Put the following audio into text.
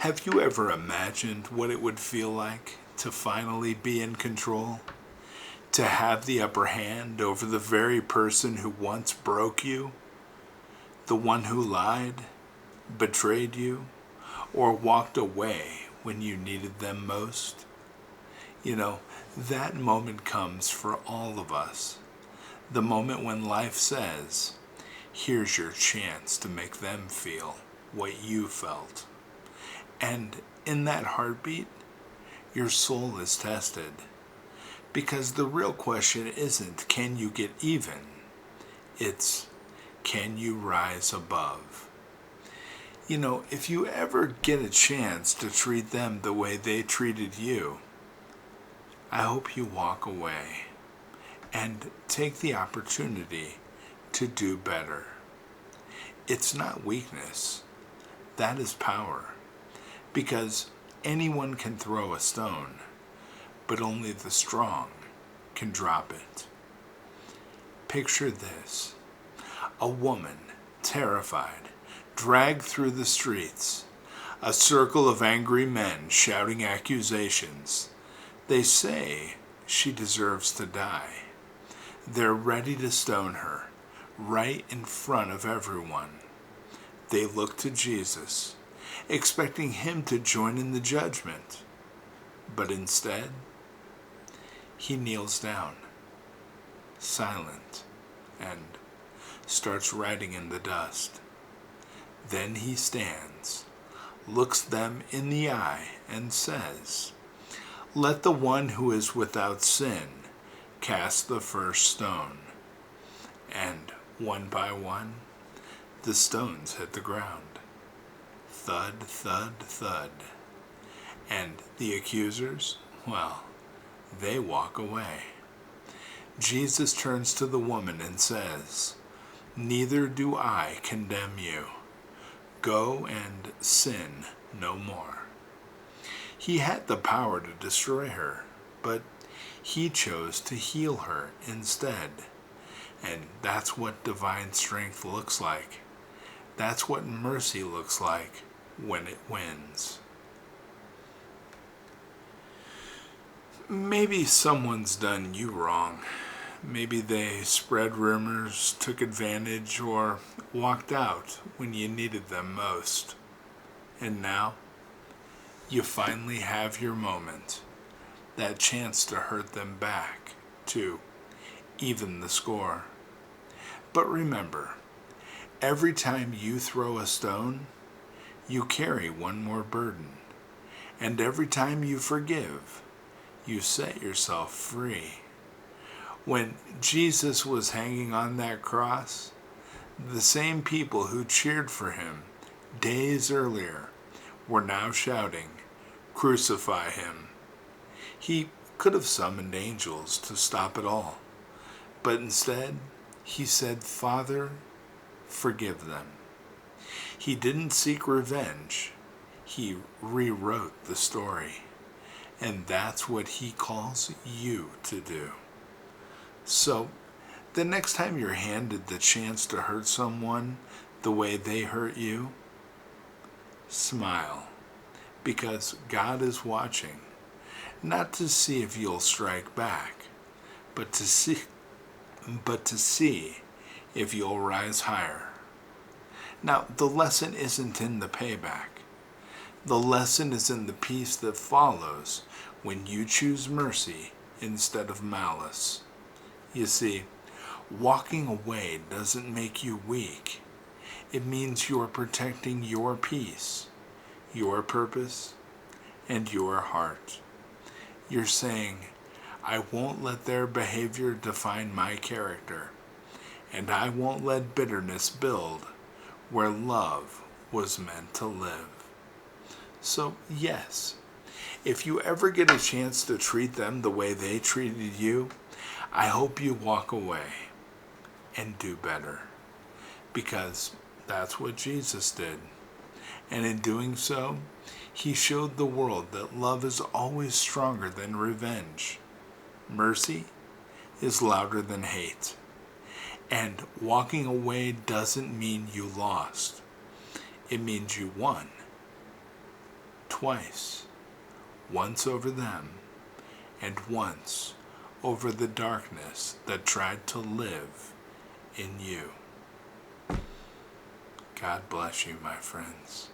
Have you ever imagined what it would feel like to finally be in control? To have the upper hand over the very person who once broke you? The one who lied, betrayed you, or walked away when you needed them most? You know, that moment comes for all of us. The moment when life says, here's your chance to make them feel what you felt. And in that heartbeat, your soul is tested. Because the real question isn't, can you get even? It's, can you rise above? You know, if you ever get a chance to treat them the way they treated you, I hope you walk away and take the opportunity to do better. It's not weakness, that is power. Because anyone can throw a stone, but only the strong can drop it. Picture this: a woman, terrified, dragged through the streets, a circle of angry men shouting accusations. They say she deserves to die. They're ready to stone her, right in front of everyone. They look to Jesus, expecting him to join in the judgment. But instead, he kneels down, silent, and starts writing in the dust. Then he stands, looks them in the eye, and says, "Let the one who is without sin cast the first stone." And one by one, the stones hit the ground. Thud, thud, thud. And the accusers, well, they walk away. Jesus turns to the woman and says, "Neither do I condemn you. Go and sin no more." He had the power to destroy her, but he chose to heal her instead. And that's what divine strength looks like. That's what mercy looks like when it wins. Maybe someone's done you wrong. Maybe they spread rumors, took advantage, or walked out when you needed them most. And now, you finally have your moment. That chance to hurt them back, to even the score. But remember, every time you throw a stone, you carry one more burden. And every time you forgive, you set yourself free. When Jesus was hanging on that cross, the same people who cheered for him days earlier were now shouting, "Crucify him." He could have summoned angels to stop it all, but instead he said, "Father, forgive them." He didn't seek revenge. He rewrote the story. And that's what he calls you to do. So, the next time you're handed the chance to hurt someone the way they hurt you, smile. Because God is watching. Not to see if you'll strike back, but to see if you'll rise higher. Now, the lesson isn't in the payback. The lesson is in the peace that follows when you choose mercy instead of malice. You see, walking away doesn't make you weak. It means you're protecting your peace, your purpose, and your heart. You're saying, I won't let their behavior define my character, and I won't let bitterness build where love was meant to live. So, yes, if you ever get a chance to treat them the way they treated you, I hope you walk away and do better. Because that's what Jesus did. And in doing so, he showed the world that love is always stronger than revenge. Mercy is louder than hate. And walking away doesn't mean you lost. It means you won. twice, once over them, and once over the darkness that tried to live in you. God bless you, my friends.